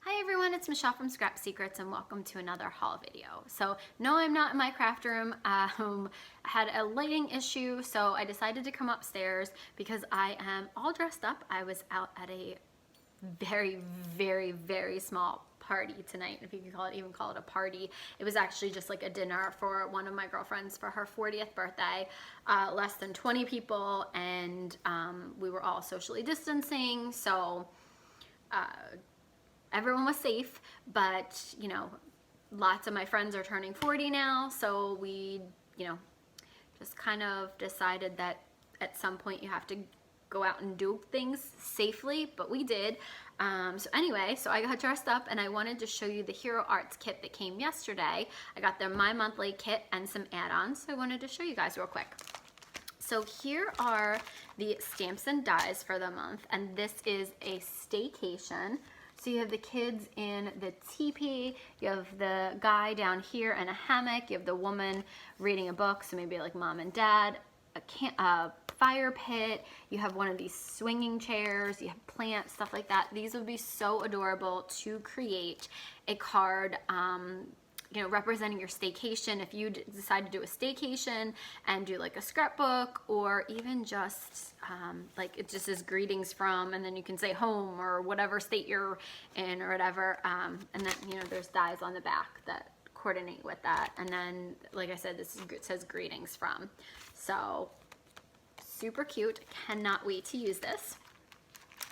Hi everyone, it's Michelle from Scrap Secrets and welcome to another haul video. So no, I'm not in my craft room. I had a lighting issue, so I decided to come upstairs because I am all dressed up. I was out at a very small party tonight, if you can even call it a party. It was actually just like a dinner for one of my girlfriends for her 40th birthday. Less than 20 people, and we were all socially distancing, so everyone was safe, but you know, lots of my friends are turning 40 now, so we, just kind of decided that at some point you have to go out and do things safely, but we did. So anyway, so I got dressed up and I wanted to show you the Hero Arts kit that came yesterday. I got their My Monthly kit and some add-ons, so I wanted to show you guys real quick. So here are the stamps and dies for the month, and this is a staycation. So you have the kids in the teepee, you have the guy down here in a hammock, you have the woman reading a book, so maybe like mom and dad, a fire pit, you have one of these swinging chairs, you have plants, stuff like that. These would be so adorable to create a card representing your staycation. If you decide to do a staycation and do like a scrapbook, or even just like it just says greetings from, and then you can say home or whatever state you're in or whatever, and then there's dies on the back that coordinate with that, and then like I said, it says greetings from. So super cute, cannot wait to use this.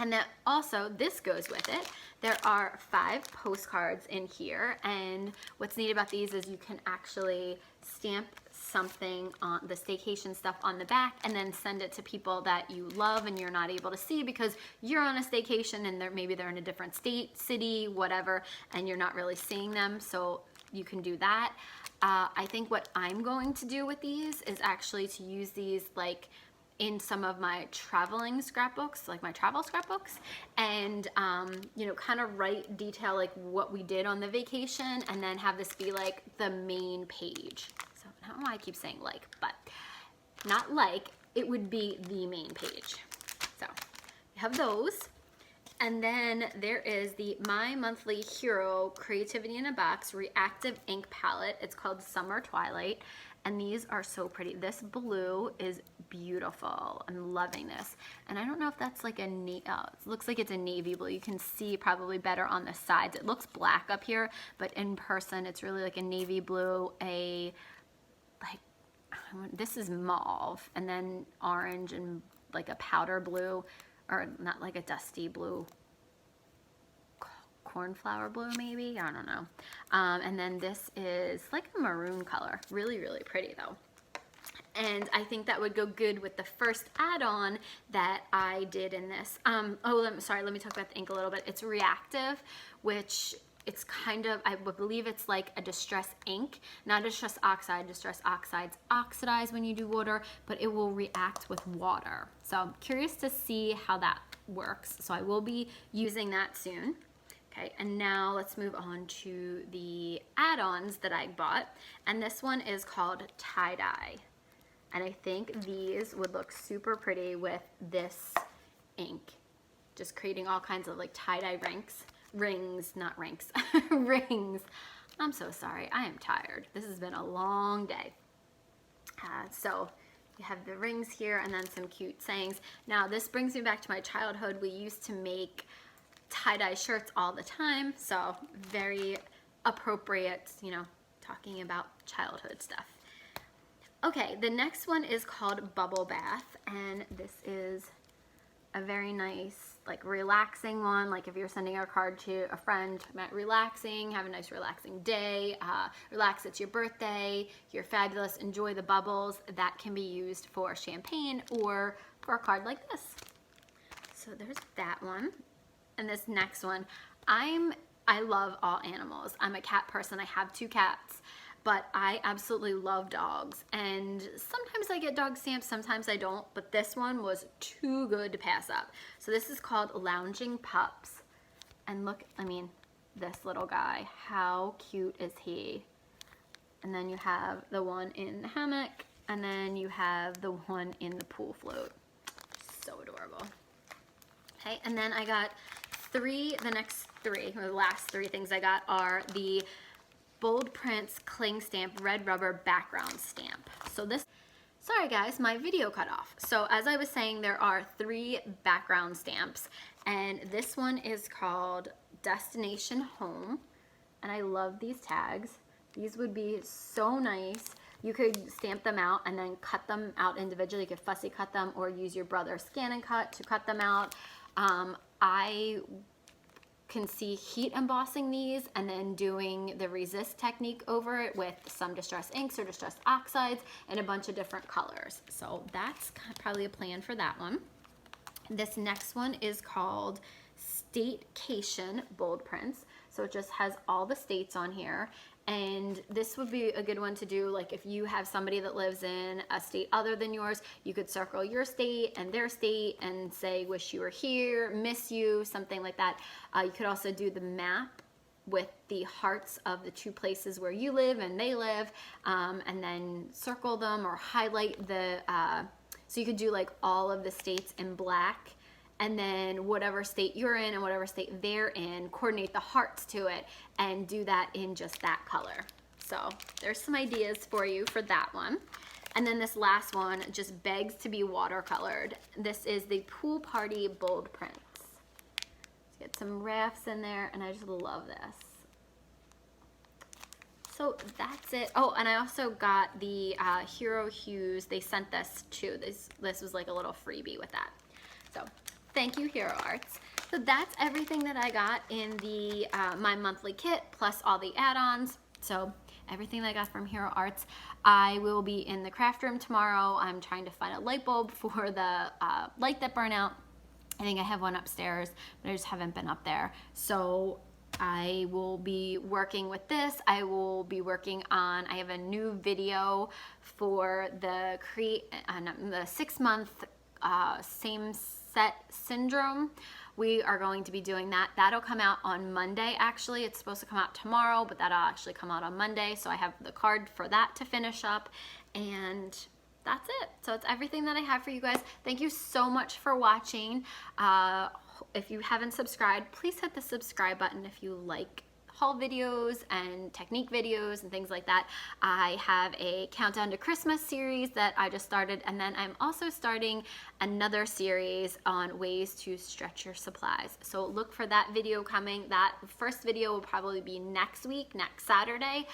And then also, this goes with it. There are 5 postcards in here, and what's neat about these is you can actually stamp something on the staycation stuff on the back and then send it to people that you love and you're not able to see because you're on a staycation and maybe they're in a different state, city, whatever, and you're not really seeing them, so you can do that. I think what I'm going to do with these is actually to use these like in some of my traveling scrapbooks, like my travel scrapbooks, and kind of write detail like what we did on the vacation, and then have this be like the main page. So I don't know why I keep saying like, but not like, it would be the main page. So you have those. And then there is the My Monthly Hero Creativity in a Box Reactive Ink Palette. It's called Summer Twilight, and these are so pretty. This blue is beautiful. I'm loving this. And I don't know if that's like a, it looks like it's a navy blue. You can see probably better on the sides. It looks black up here, but in person it's really like a navy blue, this is mauve, and then orange and like a powder blue, or not like a dusty blue, cornflower blue maybe, I don't know. And then this is like a maroon color, really pretty though. And I think that would go good with the first add-on that I did in this. Sorry, let me talk about the ink a little bit. It's reactive, which it's kind of, I believe it's like a distress ink, not a distress oxide. Distress oxides oxidize when you do water, but it will react with water. So I'm curious to see how that works. So I will be using that soon. Okay, and now let's move on to the add-ons that I bought. And this one is called tie-dye. And I think these would look super pretty with this ink. Just creating all kinds of like tie-dye rings, not ranks, rings. I'm so sorry, I am tired. This has been a long day. So you have the rings here and then some cute sayings. Now this brings me back to my childhood. We used to make tie-dye shirts all the time, so very appropriate, talking about childhood stuff. Okay, the next one is called Bubble Bath, and this is a very nice, like relaxing one. Like if you're sending a card to a friend about relaxing, have a nice relaxing day, relax, it's your birthday, you're fabulous, enjoy the bubbles, that can be used for champagne or for a card like this. So there's that one. And this next one, I love all animals. I'm a cat person, I have 2 cats. But I absolutely love dogs, and sometimes I get dog stamps, sometimes I don't, but this one was too good to pass up. So this is called Lounging Pups, and look, I mean, this little guy, how cute is he? And then you have the one in the hammock, and then you have the one in the pool float. So adorable. Okay, and then I got the next three, or the last three things I got are the Bold Prints Cling Stamp Red Rubber Background Stamp. So this, sorry guys, my video cut off. So as I was saying, there are 3 background stamps, and this one is called Destination Home, and I love these tags. These would be so nice. You could stamp them out and then cut them out individually. You could fussy cut them or use your brother's Scan and Cut to cut them out. I can see heat embossing these and then doing the resist technique over it with some distressed inks or distressed oxides and a bunch of different colors. So that's probably a plan for that one. This next one is called Statecation Bold Prints. So it just has all the states on here. And this would be a good one to do, like if you have somebody that lives in a state other than yours, you could circle your state and their state and say, wish you were here, miss you, something like that. You could also do the map with the hearts of the 2 places where you live and they live, and then circle them or highlight the, so you could do like all of the states in black, and then whatever state you're in and whatever state they're in, coordinate the hearts to it and do that in just that color. So there's some ideas for you for that one. And then this last one just begs to be watercolored. This is the Pool Party Bold Prints. Let's get some rafts in there, and I just love this. So that's it. Oh, and I also got the Hero Hues. They sent this too. This was like a little freebie with that. So thank you, Hero Arts. So that's everything that I got in the my monthly kit, plus all the add-ons. So everything that I got from Hero Arts. I will be in the craft room tomorrow. I'm trying to find a light bulb for the light that burn out. I think I have one upstairs, but I just haven't been up there. So I will be working with this. I will be working on, I have a new video for the 6-month same set syndrome. We are going to be doing that. That'll come out on Monday, actually. It's supposed to come out tomorrow, but that'll actually come out on Monday. So I have the card for that to finish up, and that's it. So it's everything that I have for you guys. Thank you so much for watching. If you haven't subscribed, please hit the subscribe button if you like haul videos and technique videos and things like that. I have a countdown to Christmas series that I just started, and then I'm also starting another series on ways to stretch your supplies. So look for that video coming. That first video will probably be next week, next Saturday.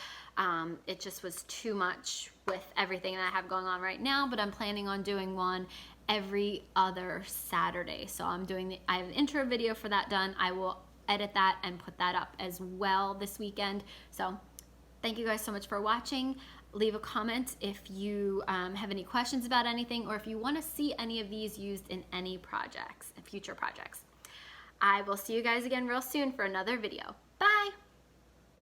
It just was too much with everything that I have going on right now, but I'm planning on doing one every other Saturday. So I have an intro video for that done. I will edit that and put that up as well this weekend. So thank you guys so much for watching. Leave a comment if you have any questions about anything, or if you want to see any of these used in any projects, future projects. I will see you guys again real soon for another video. Bye.